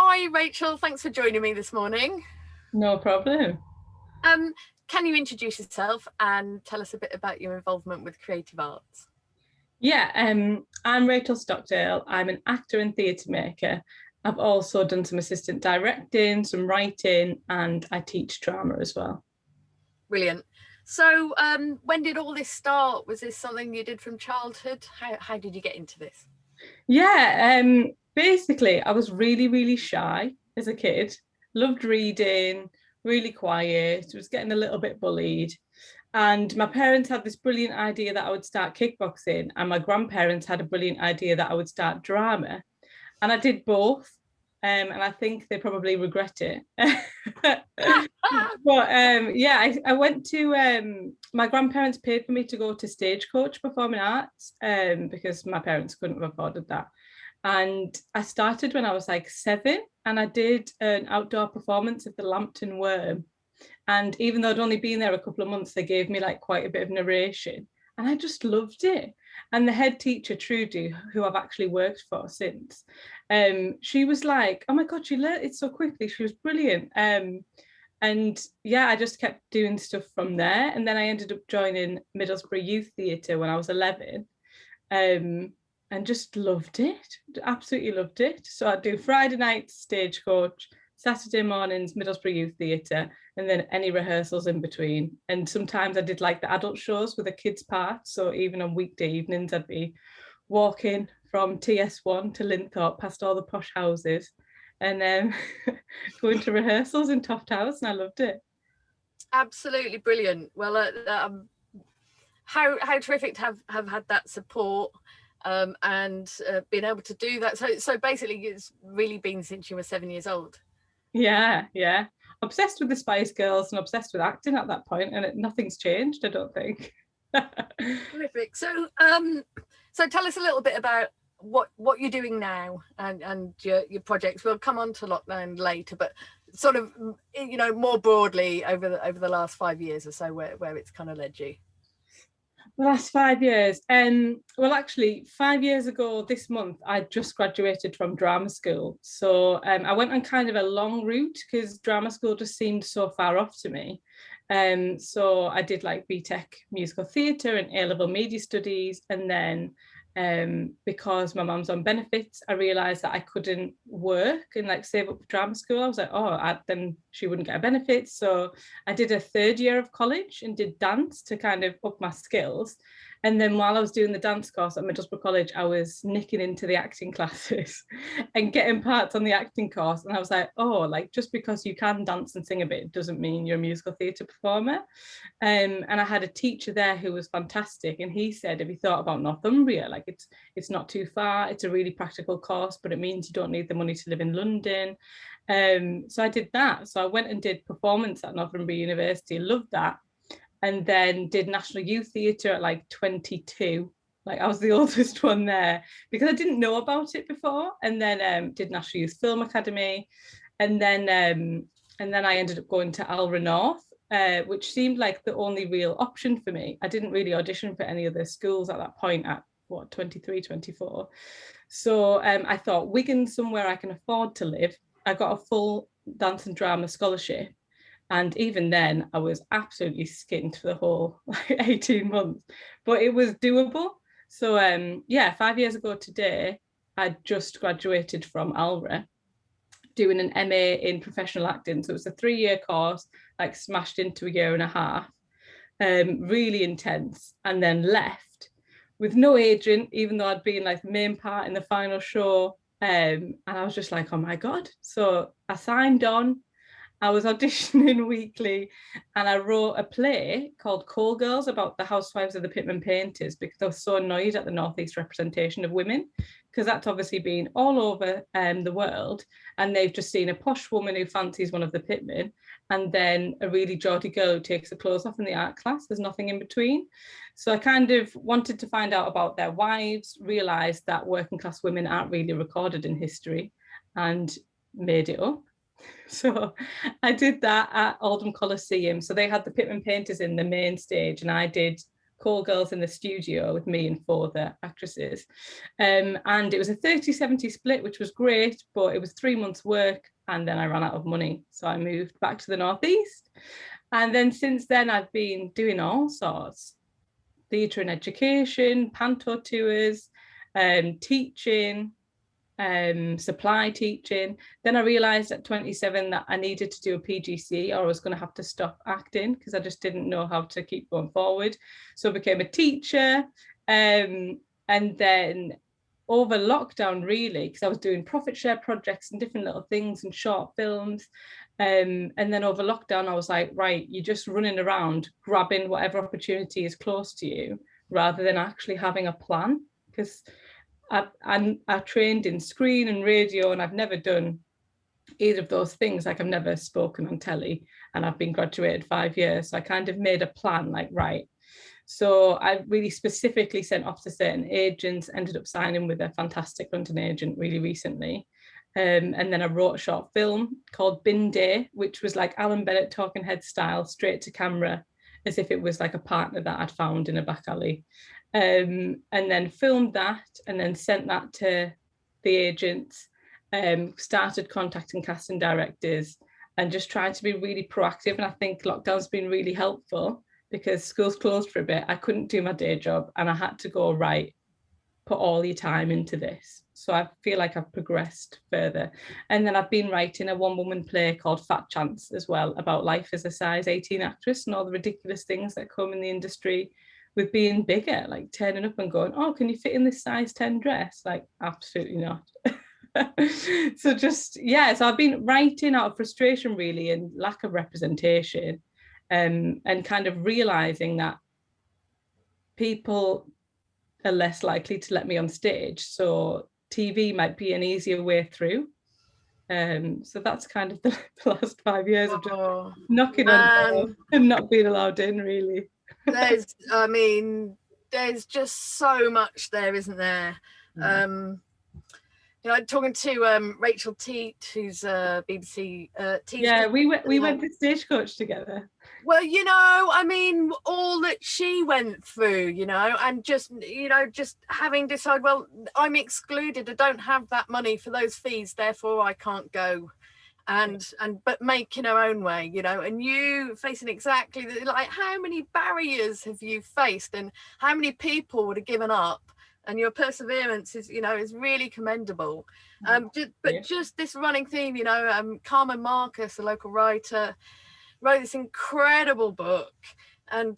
Hi, Rachel. Thanks for joining me this morning. No problem. Can you introduce yourself and tell us a bit about your involvement with creative arts? Yeah, I'm Rachel Stockdale. I'm an actor and theatre maker. I've also done some assistant directing, some writing, and I teach drama as well. Brilliant. So, when did all this start? Was this something you did from childhood? How did you get into this? Yeah, basically, I was really, really shy as a kid, loved reading, really quiet, was getting a little bit bullied. And my parents had this brilliant idea that I would start kickboxing, and my grandparents had a brilliant idea that I would start drama. And I did both. And I think they probably regret it. But yeah, I went to my grandparents paid for me to go to Stagecoach Performing Arts because my parents couldn't have afforded that. And I started when I was like 7, and I did an outdoor performance of the Lambton Worm. And even though I'd only been there a couple of months, they gave me like quite a bit of narration. And I just loved it. And the head teacher, Trudy, who I've actually worked for since, she was like, oh my God, she learned it so quickly. She was brilliant. And yeah, I just kept doing stuff from there. And then I ended up joining Middlesbrough Youth Theatre when I was 11. And just loved it, absolutely loved it. So I'd do Friday nights Stagecoach, Saturday mornings Middlesbrough Youth Theatre, and then any rehearsals in between. And sometimes I did like the adult shows with a kids part. So even on weekday evenings, I'd be walking from TS1 to Linthorpe past all the posh houses and going to rehearsals in Toft House, and I loved it. Absolutely brilliant. Well, how terrific to have had that support and been able to do that. So basically, it's really been since you were 7 years old. Yeah. Obsessed with the Spice Girls and obsessed with acting at that point, and nothing's changed, I don't think. Terrific. So tell us a little bit about what you're doing now and your projects. We'll come on to lockdown later, but sort of more broadly over the last 5 years or so, where it's kind of led you. The last 5 years. Well, actually, 5 years ago this month, I just graduated from drama school. So I went on kind of a long route because drama school just seemed so far off to me. So I did like BTEC musical theatre and A-level media studies, and then because my mum's on benefits, I realised that I couldn't work and like save up for drama school. I was like, then she wouldn't get a benefit. So I did a third year of college and did dance to kind of up my skills. And then while I was doing the dance course at Middlesbrough College, I was nicking into the acting classes and getting parts on the acting course. And I was like, like just because you can dance and sing a bit doesn't mean you're a musical theatre performer. And I had a teacher there who was fantastic. And he said, have you thought about Northumbria? Like it's not too far. It's a really practical course, but it means you don't need the money to live in London. So I did that. So I went and did performance at Northumbria University, loved that. And then did National Youth Theatre at like 22. Like I was the oldest one there because I didn't know about it before. And then did National Youth Film Academy. And then I ended up going to Alra North, which seemed like the only real option for me. I didn't really audition for any other schools at that point at 23, 24. So I thought Wigan's somewhere I can afford to live. I got a full dance and drama scholarship. And even then, I was absolutely skint for the whole 18 months, but it was doable. So, 5 years ago today, I just graduated from Alra doing an MA in professional acting. So it was a 3-year course, like smashed into a year and a half, really intense, and then left with no agent, even though I'd been like the main part in the final show. And I was just like, oh my God. So I signed on. I was auditioning weekly, and I wrote a play called Coal Girls about the housewives of the Pitman Painters because I was so annoyed at the Northeast representation of women, because that's obviously been all over the world, and they've just seen a posh woman who fancies one of the Pitmen and then a really jaunty girl who takes her clothes off in the art class. There's nothing in between. So I kind of wanted to find out about their wives, realised that working class women aren't really recorded in history, and made it up. So I did that at Oldham Coliseum. So they had the Pitman Painters in the main stage, and I did call girls in the studio with me and 4 other actresses. And it was a 30-70 split, which was great, but it was 3 months work and then I ran out of money. So I moved back to the Northeast. And then since then, I've been doing all sorts: theatre and education, panto tours, teaching, supply teaching. Then I realised at 27 that I needed to do a PGC or I was going to have to stop acting because I just didn't know how to keep going forward. So I became a teacher. And then over lockdown, really, because I was doing profit share projects and different little things and short films. And then over lockdown, I was like, right, you're just running around grabbing whatever opportunity is close to you rather than actually having a plan. Because I trained in screen and radio, and I've never done either of those things. Like, I've never spoken on telly, and I've been graduated 5 years. So I kind of made a plan, like, right. So I really specifically sent off to certain agents, ended up signing with a fantastic London agent really recently. And then I wrote a short film called Bin Day, which was like Alan Bennett Talking Head style, straight to camera, as if it was like a partner that I'd found in a back alley. And then filmed that and then sent that to the agents, started contacting casting directors and just trying to be really proactive. And I think lockdown's been really helpful because school's closed for a bit. I couldn't do my day job and I had to go, right, put all your time into this. So I feel like I've progressed further. And then I've been writing a one-woman play called Fat Chance as well, about life as a size 18 actress and all the ridiculous things that come in the industry with being bigger, like turning up and going, oh, can you fit in this size 10 dress? Like, absolutely not. So just, yeah, so I've been writing out of frustration really and lack of representation, and kind of realizing that people are less likely to let me on stage. So TV might be an easier way through. So that's kind of the last 5 years of just knocking on doors and not being allowed in, really. There's just so much there, isn't there? Talking to Rachel Teat, who's BBC Teesside. Yeah, we went to Stagecoach together. Well, all that she went through, and just having decided, well, I'm excluded, I don't have that money for those fees, therefore I can't go. But making her own way, and you facing exactly like, how many barriers have you faced and how many people would have given up, and your perseverance is really commendable. Just this running theme, Carmen Marcus, a local writer, wrote this incredible book and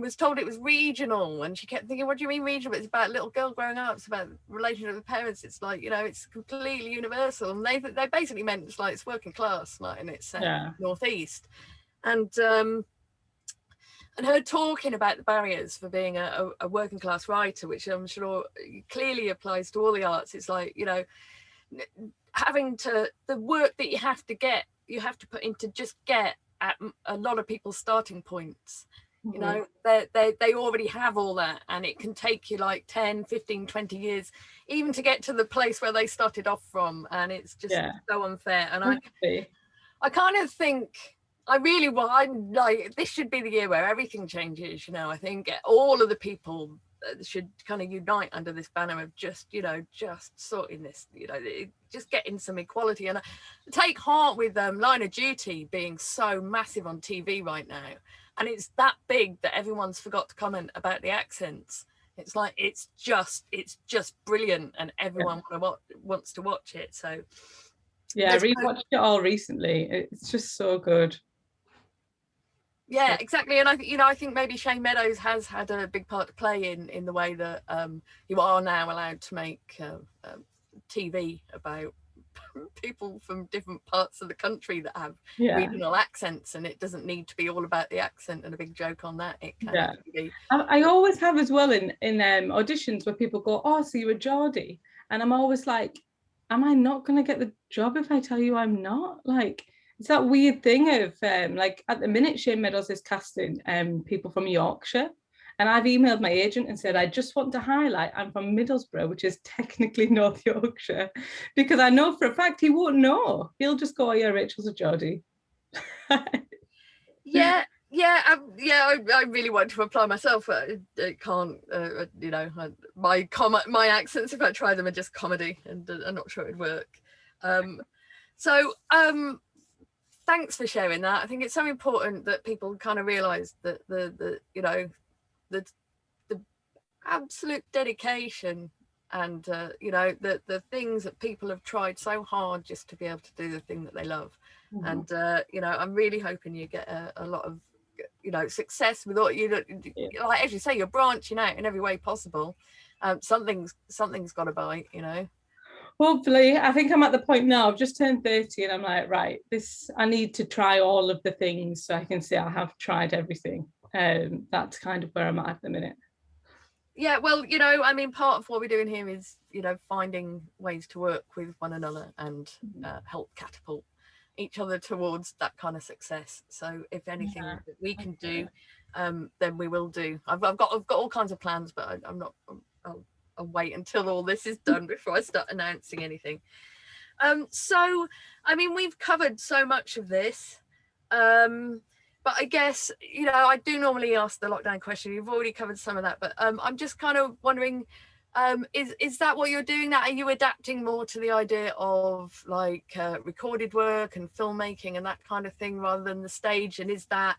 was told it was regional, and she kept thinking, what do you mean regional? It's about a little girl growing up, it's about relationship with parents, it's like, it's completely universal. And they basically meant it's like, it's working class, like, and it's Northeast. And her talking about the barriers for being a working class writer, which I'm sure clearly applies to all the arts. It's like, having to, the work that you have to put in to just get at a lot of people's starting points. They already have all that, and it can take you like 10, 15, 20 years even to get to the place where they started off from, and it's just so unfair. And I kind of think I'm like, this should be the year where everything changes. I think all of the people should kind of unite under this banner of just sorting this, just getting some equality. And I take heart with Line of Duty being so massive on TV right now, and it's that big that everyone's forgot to comment about the accents. It's like, it's just brilliant, and everyone wants to watch it. So I rewatched it all recently. It's just so good. Yeah, exactly. And I think maybe Shane Meadows has had a big part to play in the way that you are now allowed to make TV about people from different parts of the country that have regional accents, and it doesn't need to be all about the accent and a big joke on that. It can actually be. I always have as well in auditions where people go, oh, so you're a Geordie, and I'm always like, am I not going to get the job if I tell you I'm not? Like, it's that weird thing of like, at the minute Shane Meadows is casting people from Yorkshire, and I've emailed my agent and said, I just want to highlight I'm from Middlesbrough, which is technically North Yorkshire, because I know for a fact he won't know. He'll just go, oh yeah, Rachel's a Geordie. Yeah, I really want to apply myself, but it can't. My accents, if I try them, are just comedy, and I'm not sure it'd work. So thanks for sharing that. I think it's so important that people kind of realise that the absolute dedication and the things that people have tried so hard just to be able to do the thing that they love. And I'm really hoping you get a lot of success with what like, as you say, you're branching out in every way possible. Something's got to bite. Hopefully. I think I'm at the point now, I've just turned 30 and I'm like, right, I need to try all of the things so I can say I have tried everything. That's kind of where I'm at the minute. Yeah, well, part of what we're doing here is, finding ways to work with one another and help catapult each other towards that kind of success. So if anything that we can do, then we will do. I've got all kinds of plans, but I'm not. I'll wait until all this is done before I start announcing anything. So, we've covered so much of this. But I guess, I do normally ask the lockdown question. You've already covered some of that, but I'm just kind of wondering, is that what you're doing now? Are you adapting more to the idea of like recorded work and filmmaking and that kind of thing rather than the stage? And is that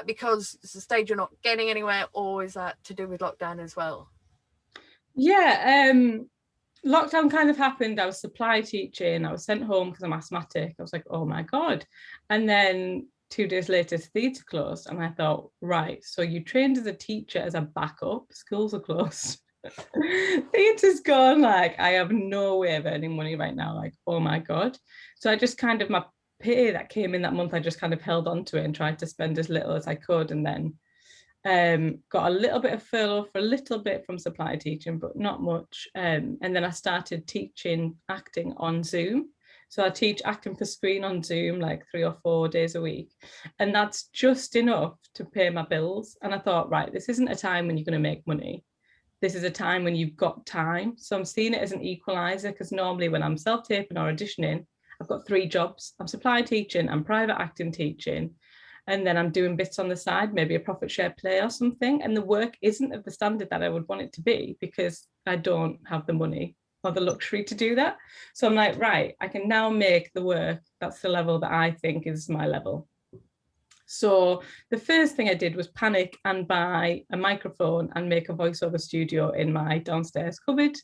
because it's the stage you're not getting anywhere, or is that to do with lockdown as well? Yeah, lockdown kind of happened. I was supply teaching. I was sent home because I'm asthmatic. I was like, oh my God. And then 2 days later, theatre closed. And I thought, right, so you trained as a teacher as a backup. Schools are closed. Theatre's gone. Like, I have no way of earning money right now. Like, oh my God. So I just kind of, my pay that came in that month, I just kind of held on to it and tried to spend as little as I could. And then got a little bit of furlough for a little bit from supply teaching, but not much. And then I started teaching acting on Zoom. So I teach acting for screen on Zoom like 3 or 4 days a week. And that's just enough to pay my bills. And I thought, right, this isn't a time when you're going to make money. This is a time when you've got time. So I'm seeing it as an equalizer, because normally when I'm self-taping or auditioning, I've got 3 jobs. I'm supply teaching, I'm private acting teaching, and then I'm doing bits on the side, maybe a profit share play or something. And the work isn't of the standard that I would want it to be because I don't have the money or the luxury to do that. So I'm like, right, I can now make the work that's the level that I think is my level. So the first thing I did was panic and buy a microphone and make a voiceover studio in my downstairs cupboard.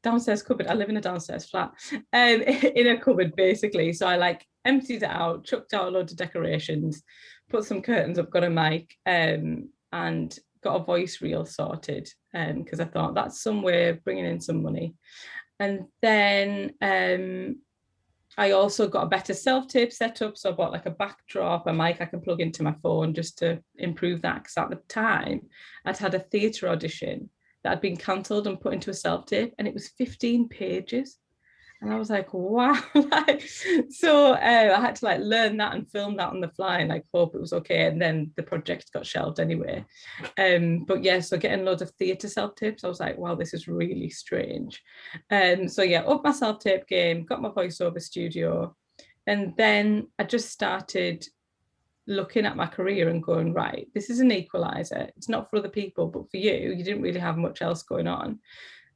I live in a downstairs flat, in a cupboard basically. So I like emptied it out, chucked out a load of decorations, put some curtains up, got a mic, and got a voice reel sorted, because I thought that's some way of bringing in some money. And then I also got a better self-tape setup. So I bought like a backdrop, a mic I can plug into my phone just to improve that. Because at the time, I'd had a theatre audition that had been cancelled and put into a self-tape, and it was 15 pages. And I was like, wow. So I had to like learn that and film that on the fly and like hope it was okay. And then the project got shelved anyway. But yeah, so getting loads of theatre self-tapes, I was like, wow, this is really strange. So yeah, up my self-tape game, got my voiceover studio. And then I just started looking at my career and going, right, this is an equalizer. It's not for other people, but for you, you didn't really have much else going on.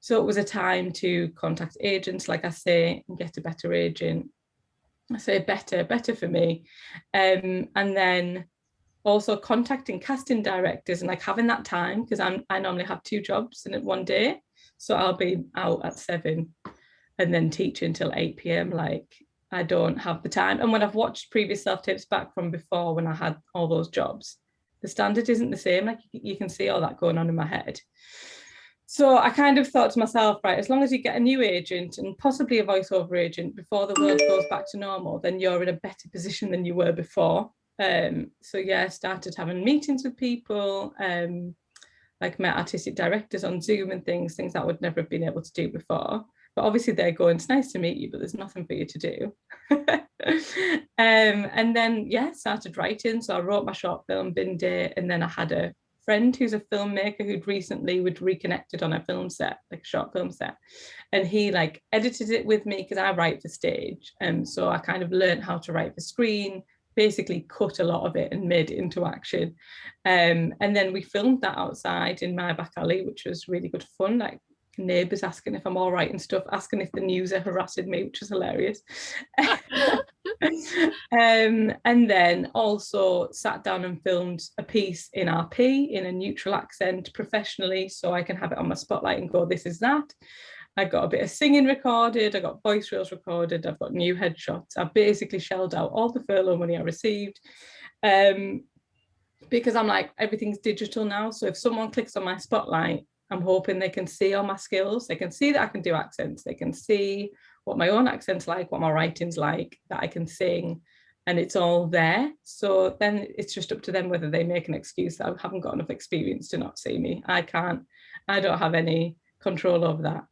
So it was a time to contact agents, like I say, and get a better agent. I say better for me. And then also contacting casting directors and like having that time, because I normally have 2 jobs in one day. So I'll be out at 7 and then teaching till 8 p.m. Like, I don't have the time. And when I've watched previous self-tapes back from before when I had all those jobs, the standard isn't the same. Like, you can see all that going on in my head. So I kind of thought to myself, right, as long as you get a new agent and possibly a voiceover agent before the world goes back to normal, then you're in a better position than you were before. So yeah, I started having meetings with people, like met artistic directors on Zoom and things that I would never have been able to do before. But obviously they're going, it's nice to meet you, but there's nothing for you to do. And then, yeah, started writing. So I wrote my short film, Bin Day, and then I had a friend who's a filmmaker who'd reconnected on a film set, like a short film set, and he like edited it with me because I write for stage, and so I kind of learned how to write for screen, basically cut a lot of it and made it into action. And then we filmed that outside in my back alley, which was really good fun. Like neighbours asking if I'm all right and stuff, asking if the news are harassing me, which was hilarious. And then also sat down and filmed a piece in RP in a neutral accent professionally, so I can have it on my spotlight and go, this is that. I got a bit of singing recorded, I got voice reels recorded, I've got new headshots. I've basically shelled out all the furlough money I received, because I'm like, everything's digital now. So if someone clicks on my spotlight, I'm hoping they can see all my skills. They can see that I can do accents. They can see what my own accent's like, what my writing's like, that I can sing, and it's all there. So then it's just up to them whether they make an excuse that I haven't got enough experience to not see me. I don't have any control over that.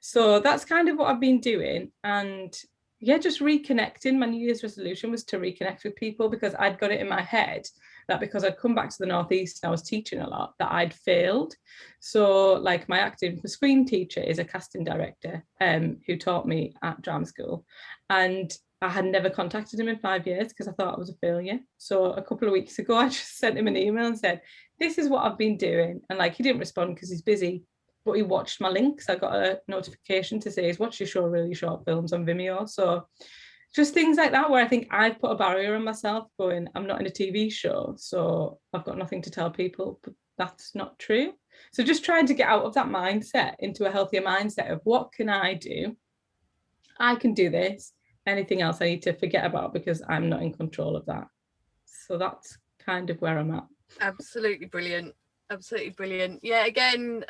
So that's kind of what I've been doing. And yeah, just reconnecting. My New Year's resolution was to reconnect with people, because I'd got it in my head that because I'd come back to the Northeast and I was teaching a lot, that I'd failed. So like my acting for screen teacher is a casting director who taught me at drama school. And I had never contacted him in 5 years because I thought I was a failure. So a couple of weeks ago, I just sent him an email and said, this is what I've been doing. And like, he didn't respond because he's busy, but he watched my links. I got a notification to say he's watched your show, Really Short Films, on Vimeo. So just things like that, where I think I've put a barrier on myself going, I'm not in a TV show, so I've got nothing to tell people, but that's not true. So just trying to get out of that mindset into a healthier mindset of what can I do? I can do this. Anything else I need to forget about because I'm not in control of that. So that's kind of where I'm at. Absolutely brilliant. Absolutely brilliant. Yeah, again,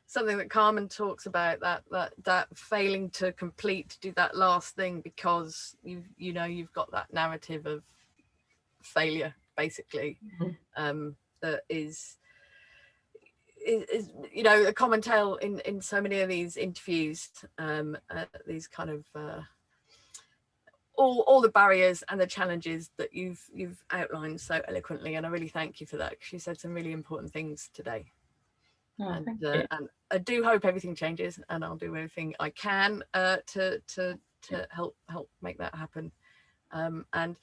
something that Carmen talks about, that failing to complete, to do that last thing because you've got that narrative of failure, basically. That is a common tale in so many of these interviews, these kind of all the barriers and the challenges that you've outlined so eloquently, and I really thank you for that, because you said some really important things today. And I do hope everything changes, and I'll do everything I can to help make that happen. And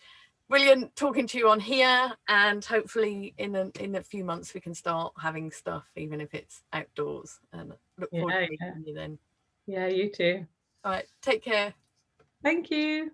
brilliant talking to you on here, and hopefully in a few months we can start having stuff, even if it's outdoors, and look forward to meeting you then. Yeah, you too. All right, take care. Thank you.